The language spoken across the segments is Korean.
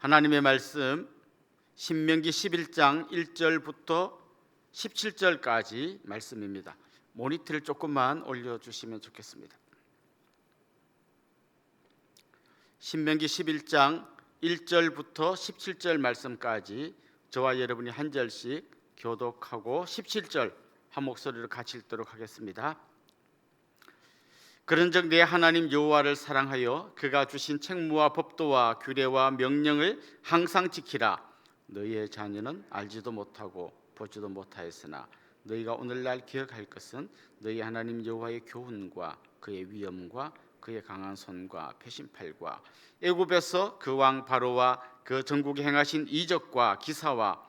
하나님의 말씀 신명기 11장 1절부터 17절까지 말씀입니다. 모니터를 조금만 올려주시면 좋겠습니다. 신명기 11장 1절부터 17절 말씀까지 저와 여러분이 한 절씩 교독하고 17절 한 목소리로 같이 읽도록 하겠습니다. 그런즉 내 하나님 여호와를 사랑하여 그가 주신 책무와 법도와 규례와 명령을 항상 지키라. 너희의 자녀는 알지도 못하고 보지도 못하였으나 너희가 오늘날 기억할 것은 너희 하나님 여호와의 교훈과 그의 위엄과 그의 강한 손과 표심팔과 애굽에서 그 왕 바로와 그 전국에 행하신 이적과 기사와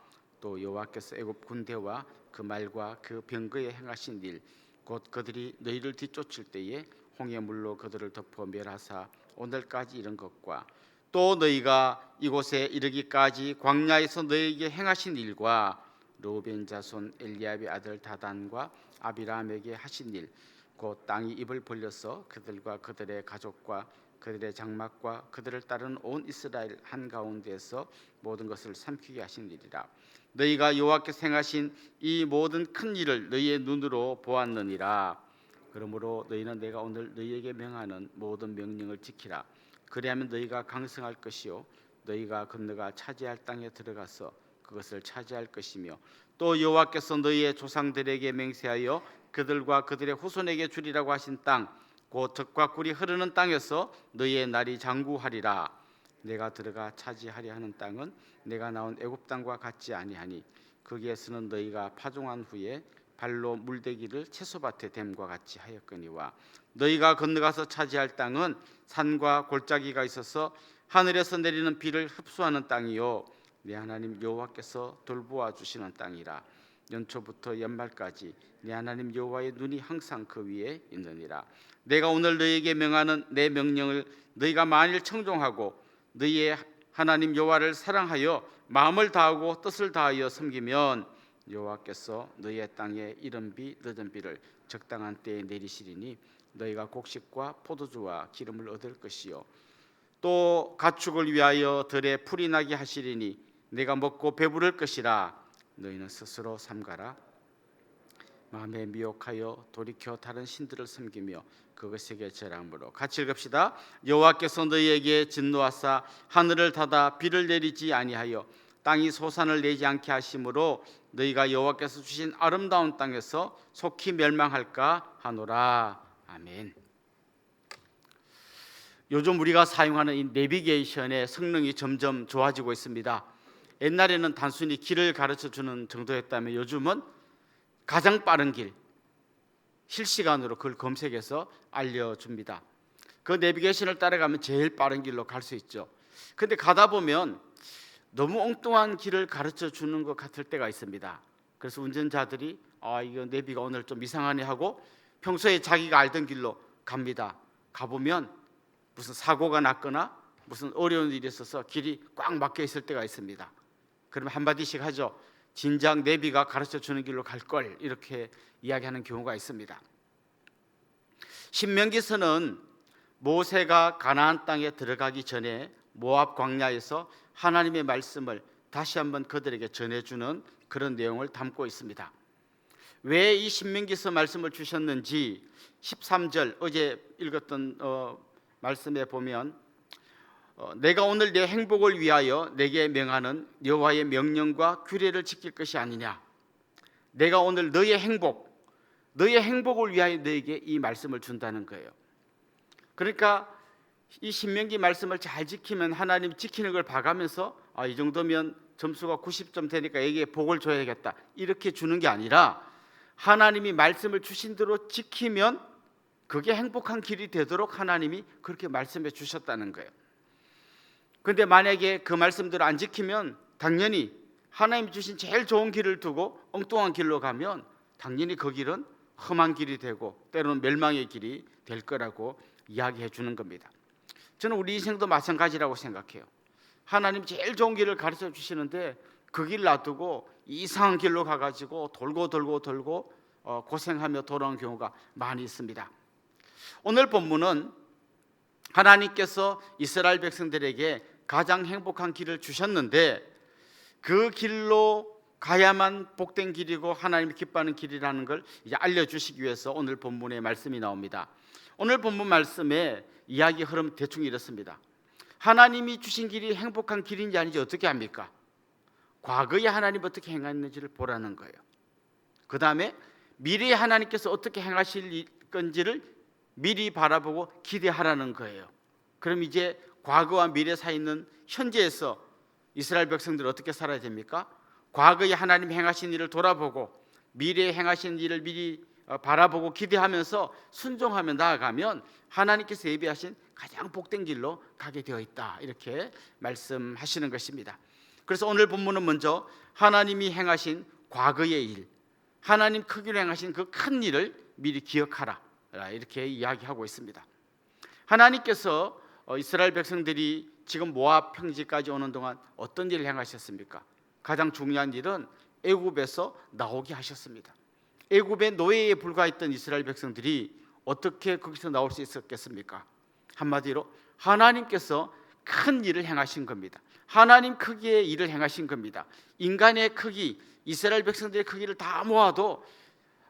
또 여호와께서 애굽 군대와 그 말과 그 병거에 행하신 일 곧 그들이 너희를 뒤쫓을 때에 홍해 물로 그들을 덮어 멸하사 오늘까지 이른 것과 또 너희가 이곳에 이르기까지 광야에서 너희에게 행하신 일과 르우벤 자손 엘리압의 아들 다단과 아비람에게 하신 일 곧 땅이 입을 벌려서 그들과 그들의 가족과 그들의 장막과 그들을 따르는 온 이스라엘 한가운데에서 모든 것을 삼키게 하신 일이라. 너희가 여호와께서 행하신 이 모든 큰 일을 너희의 눈으로 보았느니라. 그러므로 너희는 내가 오늘 너희에게 명하는 모든 명령을 지키라. 그리하면 너희가 강성할 것이요 너희가 건너가 차지할 땅에 들어가서 그것을 차지할 것이며 또 여호와께서 너희의 조상들에게 맹세하여 그들과 그들의 후손에게 주리라고 하신 땅 곧 젖과 꿀이 흐르는 땅에서 너희의 날이 장구하리라. 내가 들어가 차지하려 하는 땅은 내가 나온 애굽 땅과 같지 아니하니 거기에서는 너희가 파종한 후에 발로 물대기를 채소밭에 댐과 같이 하였거니와 너희가 건너가서 차지할 땅은 산과 골짜기가 있어서 하늘에서 내리는 비를 흡수하는 땅이요 내 하나님 여호와께서 돌보아 주시는 땅이라. 연초부터 연말까지 내 하나님 여호와의 눈이 항상 그 위에 있느니라. 내가 오늘 너희에게 명하는 내 명령을 너희가 만일 청종하고 너희의 하나님 여호와를 사랑하여 마음을 다하고 뜻을 다하여 섬기면 여호와께서 너희의 땅에 이른 비 늦은 비를 적당한 때에 내리시리니 너희가 곡식과 포도주와 기름을 얻을 것이요 또 가축을 위하여 들에 풀이 나게 하시리니 내가 먹고 배부를 것이라. 너희는 스스로 삼가라. 마음에 미혹하여 돌이켜 다른 신들을 섬기며 그것에게 절함으로. 같이 읽읍시다. 여호와께서 너희에게 진노하사 하늘을 닫아 비를 내리지 아니하여 땅이 소산을 내지 않게 하심으로 너희가 여호와께서 주신 아름다운 땅에서 속히 멸망할까 하노라. 아멘. 요즘 우리가 사용하는 이 내비게이션의 성능이 점점 좋아지고 있습니다. 옛날에는 단순히 길을 가르쳐주는 정도였다면 요즘은 가장 빠른 길, 실시간으로 그걸 검색해서 알려줍니다. 그 내비게이션을 따라가면 제일 빠른 길로 갈 수 있죠. 근데 가다 보면 너무 엉뚱한 길을 가르쳐주는 것 같을 때가 있습니다. 그래서 운전자들이 이거 내비가 오늘 좀 이상하네 하고 평소에 자기가 알던 길로 갑니다. 가보면 무슨 사고가 났거나 무슨 어려운 일이 있어서 길이 꽉 막혀 있을 때가 있습니다. 그러면 한마디씩 하죠. 진작 내비가 가르쳐주는 길로 갈 걸, 이렇게 이야기하는 경우가 있습니다. 신명기서는 모세가 가나안 땅에 들어가기 전에 모압 광야에서 하나님의 말씀을 다시 한번 그들에게 전해주는 그런 내용을 담고 있습니다. 왜 이 신명기서 말씀을 주셨는지 13절 어제 읽었던 말씀에 보면 내가 오늘 내 행복을 위하여 내게 명하는 여호와의 명령과 규례를 지킬 것이 아니냐. 내가 오늘 너의 행복을 위하여 너에게 이 말씀을 준다는 거예요. 그러니까 이 신명기 말씀을 잘 지키면 하나님 지키는 걸 봐가면서 이 정도면 점수가 90점 되니까 에게 복을 줘야겠다, 이렇게 주는 게 아니라 하나님이 말씀을 주신 대로 지키면 그게 행복한 길이 되도록 하나님이 그렇게 말씀해 주셨다는 거예요. 그런데 만약에 그 말씀대로 안 지키면 당연히 하나님이 주신 제일 좋은 길을 두고 엉뚱한 길로 가면 당연히 그 길은 험한 길이 되고 때로는 멸망의 길이 될 거라고 이야기해 주는 겁니다. 저는 우리 인생도 마찬가지라고 생각해요. 하나님 제일 좋은 길을 가르쳐 주시는데 그 길 놔두고 이상한 길로 가가지고 돌고 고생하며 돌아오는 경우가 많이 있습니다. 오늘 본문은 하나님께서 이스라엘 백성들에게 가장 행복한 길을 주셨는데 그 길로 가야만 복된 길이고 하나님이 기뻐하는 길이라는 걸 이제 알려주시기 위해서 오늘 본문의 말씀이 나옵니다. 오늘 본문 말씀의 이야기 흐름 대충 이렇습니다. 하나님이 주신 길이 행복한 길인지 아닌지 어떻게 합니까? 과거에 하나님 어떻게 행했는지를 보라는 거예요. 그 다음에 미래에 하나님께서 어떻게 행하실 건지를 미리 바라보고 기대하라는 거예요. 그럼 이제 과거와 미래 사이에 있는 현재에서 이스라엘 백성들은 어떻게 살아야 됩니까? 과거에 하나님 행하신 일을 돌아보고 미래에 행하신 일을 미리 바라보고 기대하면서 순종하며 나아가면 하나님께서 예비하신 가장 복된 길로 가게 되어 있다, 이렇게 말씀하시는 것입니다. 그래서 오늘 본문은 먼저 하나님이 행하신 과거의 일, 하나님 크기로 행하신 그 큰 일을 미리 기억하라, 이렇게 이야기하고 있습니다. 하나님께서 이스라엘 백성들이 지금 모압 평지까지 오는 동안 어떤 일을 행하셨습니까? 가장 중요한 일은 애굽에서 나오게 하셨습니다. 애굽의 노예에 불과했던 이스라엘 백성들이 어떻게 거기서 나올 수 있었겠습니까? 한마디로 하나님께서 큰 일을 행하신 겁니다. 하나님 크기의 일을 행하신 겁니다. 인간의 크기, 이스라엘 백성들의 크기를 다 모아도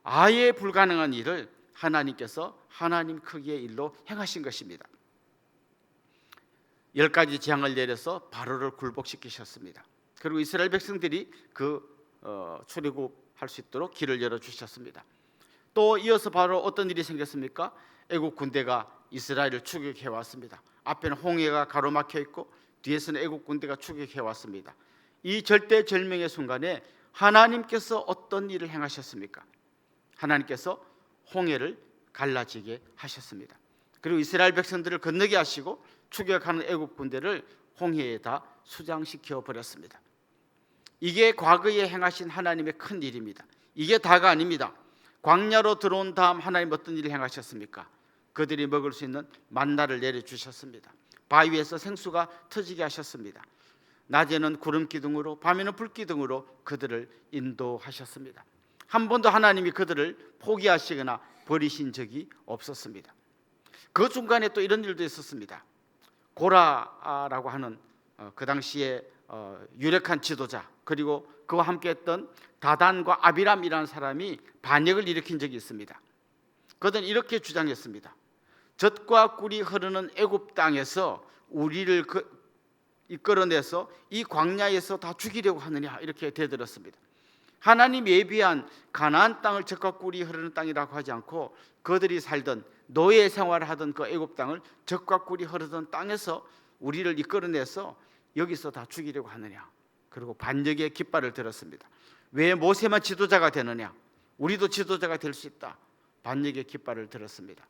아예 불가능한 일을 하나님께서 하나님 크기의 일로 행하신 것입니다. 10가지 재앙을 내려서 바로를 굴복시키셨습니다. 그리고 이스라엘 백성들이 출애굽할 수 있도록 길을 열어주셨습니다. 또 이어서 바로 어떤 일이 생겼습니까? 애국 군대가 이스라엘을 추격해 왔습니다. 앞에는 홍해가 가로막혀 있고 뒤에서는 애국 군대가 추격해 왔습니다. 이 절대절명의 순간에 하나님께서 어떤 일을 행하셨습니까? 하나님께서 홍해를 갈라지게 하셨습니다. 그리고 이스라엘 백성들을 건너게 하시고 추격하는 애국 군대를 홍해에다 수장시켜 버렸습니다. 이게 과거에 행하신 하나님의 큰 일입니다. 이게 다가 아닙니다. 광야로 들어온 다음 하나님 어떤 일을 행하셨습니까? 그들이 먹을 수 있는 만나를 내려주셨습니다. 바위에서 생수가 터지게 하셨습니다. 낮에는 구름 기둥으로 밤에는 불 기둥으로 그들을 인도하셨습니다. 한 번도 하나님이 그들을 포기하시거나 버리신 적이 없었습니다. 그 중간에 또 이런 일도 있었습니다. 고라라고 하는 그 당시에 유력한 지도자, 그리고 그와 함께했던 다단과 아비람이라는 사람이 반역을 일으킨 적이 있습니다. 그들은 이렇게 주장했습니다. 젖과 꿀이 흐르는 애굽 땅에서 우리를 이끌어내서 이 광야에서 다 죽이려고 하느냐, 이렇게 대들었습니다. 하나님 예비한 가나안 땅을 젖과 꿀이 흐르는 땅이라고 하지 않고 그들이 살던 노예 생활을 하던 그 애굽 땅을 젖과 꿀이 흐르던 땅에서 우리를 이끌어내서 여기서 다 죽이려고 하느냐. 그리고 반역의 깃발을 들었습니다. 왜 모세만 지도자가 되느냐? 우리도 지도자가 될 수 있다. 반역의 깃발을 들었습니다.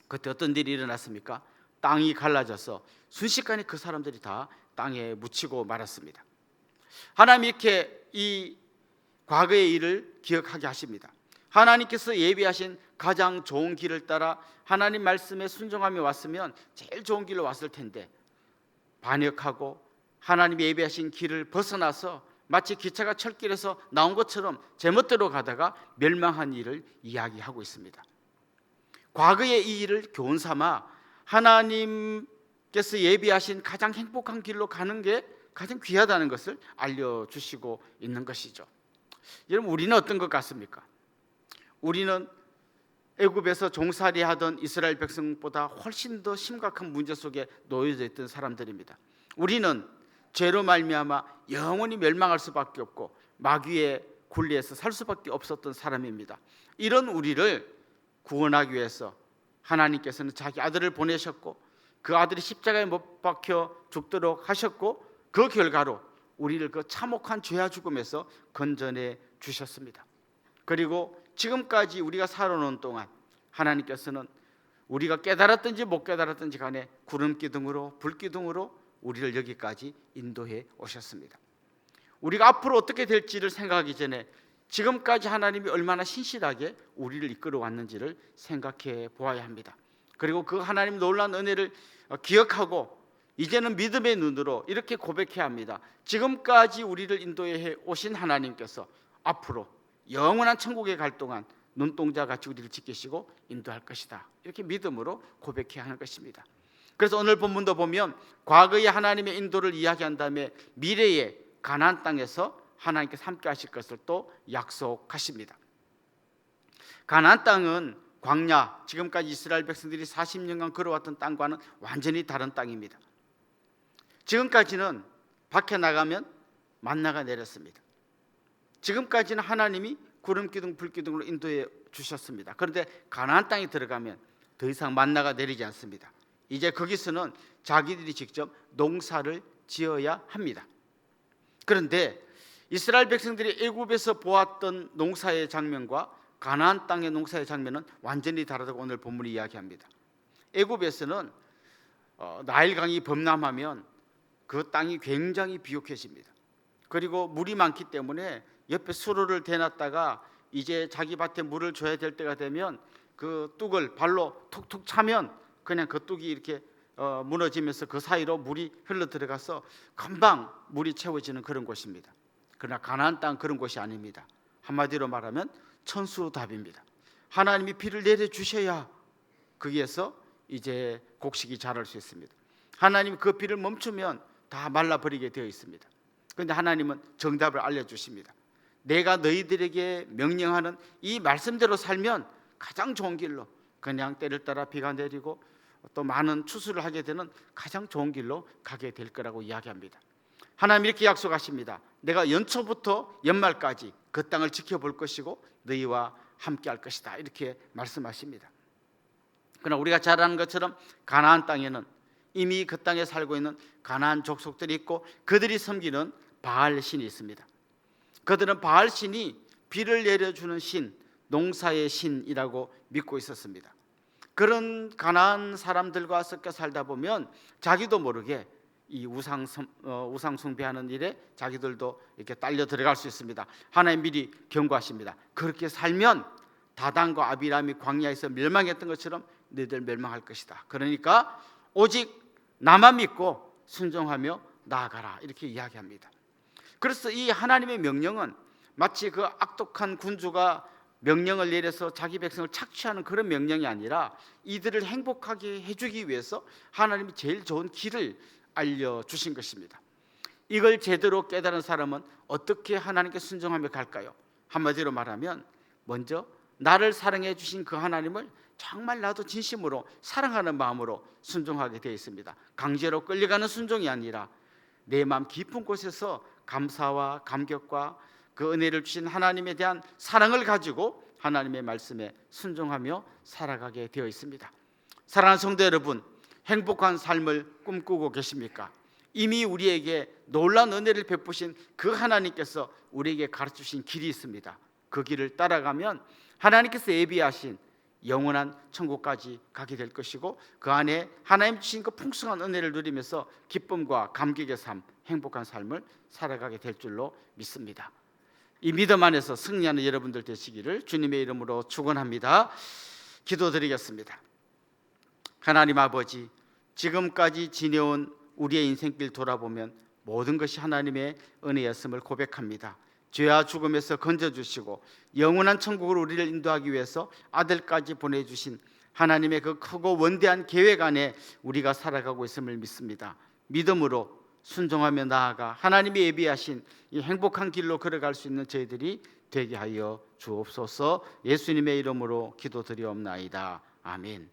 그때 어떤 일이 일어났습니까? 땅이 갈라져서 순식간에 그 사람들이 다 땅에 묻히고 말았습니다. 하나님 이렇게 이 과거의 일을 기억하게 하십니다. 하나님께서 예비하신 가장 좋은 길을 따라 하나님 말씀에 순종하며 왔으면 제일 좋은 길로 왔을 텐데 반역하고 하나님이 예비하신 길을 벗어나서 마치 기차가 철길에서 나온 것처럼 제멋대로 가다가 멸망한 일을 이야기하고 있습니다. 과거의 이 일을 교훈 삼아 하나님께서 예비하신 가장 행복한 길로 가는 게 가장 귀하다는 것을 알려주시고 있는 것이죠. 여러분, 우리는 어떤 것 같습니까? 우리는 애굽에서 종살이하던 이스라엘 백성보다 훨씬 더 심각한 문제 속에 놓여져 있던 사람들입니다. 우리는 죄로 말미암아 영원히 멸망할 수밖에 없고 마귀의 굴레에서 살 수밖에 없었던 사람입니다. 이런 우리를 구원하기 위해서 하나님께서는 자기 아들을 보내셨고 그 아들이 십자가에 못 박혀 죽도록 하셨고 그 결과로 우리를 그 참혹한 죄와 죽음에서 건져내 주셨습니다. 그리고 지금까지 우리가 살아오는 동안 하나님께서는 우리가 깨달았든지 못 깨달았든지 간에 구름 기둥으로 불 기둥으로 우리를 여기까지 인도해 오셨습니다. 우리가 앞으로 어떻게 될지를 생각하기 전에 지금까지 하나님이 얼마나 신실하게 우리를 이끌어 왔는지를 생각해 보아야 합니다. 그리고 그 하나님 놀라운 은혜를 기억하고 이제는 믿음의 눈으로 이렇게 고백해야 합니다. 지금까지 우리를 인도해 오신 하나님께서 앞으로 영원한 천국에 갈 동안 눈동자같이 우리를 지키시고 인도할 것이다. 이렇게 믿음으로 고백해야 하는 것입니다. 그래서 오늘 본문도 보면 과거의 하나님의 인도를 이야기한 다음에 미래의 가나안 땅에서 하나님께서 함께 하실 것을 또 약속하십니다. 가나안 땅은 광야, 지금까지 이스라엘 백성들이 40년간 걸어왔던 땅과는 완전히 다른 땅입니다. 지금까지는 밖에 나가면 만나가 내렸습니다. 지금까지는 하나님이 구름 기둥 불 기둥으로 인도해 주셨습니다. 그런데 가나안 땅에 들어가면 더 이상 만나가 내리지 않습니다. 이제 거기서는 자기들이 직접 농사를 지어야 합니다. 그런데 이스라엘 백성들이 애굽에서 보았던 농사의 장면과 가나안 땅의 농사의 장면은 완전히 다르다고 오늘 본문이 이야기합니다. 애굽에서는 나일강이 범람하면 그 땅이 굉장히 비옥해집니다. 그리고 물이 많기 때문에 옆에 수로를 대놨다가 이제 자기 밭에 물을 줘야 될 때가 되면 그 뚝을 발로 툭툭 차면 그냥 그 뚝이 이렇게 무너지면서 그 사이로 물이 흘러 들어가서 금방 물이 채워지는 그런 곳입니다. 그러나 가나안 땅은 그런 곳이 아닙니다. 한마디로 말하면 천수답입니다. 하나님이 비를 내려주셔야 거기에서 이제 곡식이 자랄 수 있습니다. 하나님이 그 비를 멈추면 다 말라버리게 되어 있습니다. 그런데 하나님은 정답을 알려주십니다. 내가 너희들에게 명령하는 이 말씀대로 살면 가장 좋은 길로, 그냥 때를 따라 비가 내리고 또 많은 추수를 하게 되는 가장 좋은 길로 가게 될 거라고 이야기합니다. 하나님 이렇게 약속하십니다. 내가 연초부터 연말까지 그 땅을 지켜볼 것이고 너희와 함께 할 것이다, 이렇게 말씀하십니다. 그러나 우리가 잘 아는 것처럼 가나안 땅에는 이미 그 땅에 살고 있는 가나안 족속들이 있고 그들이 섬기는 바알 신이 있습니다. 그들은 바알 신이 비를 내려주는 신, 농사의 신이라고 믿고 있었습니다. 그런 가나안 사람들과 섞여 살다 보면 자기도 모르게 이 우상 숭배하는 일에 자기들도 이렇게 딸려 들어갈 수 있습니다. 하나님 미리 경고하십니다. 그렇게 살면 다단과 아비람이 광야에서 멸망했던 것처럼 너희들 멸망할 것이다. 그러니까 오직 나만 믿고 순종하며 나아가라, 이렇게 이야기합니다. 그래서 이 하나님의 명령은 마치 그 악독한 군주가 명령을 내려서 자기 백성을 착취하는 그런 명령이 아니라 이들을 행복하게 해주기 위해서 하나님이 제일 좋은 길을 알려주신 것입니다. 이걸 제대로 깨달은 사람은 어떻게 하나님께 순종하며 갈까요? 한마디로 말하면 먼저 나를 사랑해 주신 그 하나님을 정말 나도 진심으로 사랑하는 마음으로 순종하게 되어 있습니다. 강제로 끌려가는 순종이 아니라 내 마음 깊은 곳에서 감사와 감격과 그 은혜를 주신 하나님에 대한 사랑을 가지고 하나님의 말씀에 순종하며 살아가게 되어 있습니다. 사랑하는 성도 여러분, 행복한 삶을 꿈꾸고 계십니까? 이미 우리에게 놀라운 은혜를 베푸신 그 하나님께서 우리에게 가르쳐주신 길이 있습니다. 그 길을 따라가면 하나님께서 예비하신 영원한 천국까지 가게 될 것이고 그 안에 하나님 주신 그 풍성한 은혜를 누리면서 기쁨과 감격의 삶, 행복한 삶을 살아가게 될 줄로 믿습니다. 이 믿음 안에서 승리하는 여러분들 되시기를 주님의 이름으로 축원합니다. 기도드리겠습니다. 하나님 아버지, 지금까지 지내온 우리의 인생길 돌아보면 모든 것이 하나님의 은혜였음을 고백합니다. 죄와 죽음에서 건져주시고 영원한 천국으로 우리를 인도하기 위해서 아들까지 보내주신 하나님의 그 크고 원대한 계획 안에 우리가 살아가고 있음을 믿습니다. 믿음으로 순종하며 나아가 하나님이 예비하신 이 행복한 길로 걸어갈 수 있는 저희들이 되게 하여 주옵소서. 예수님의 이름으로 기도드리옵나이다. 아멘.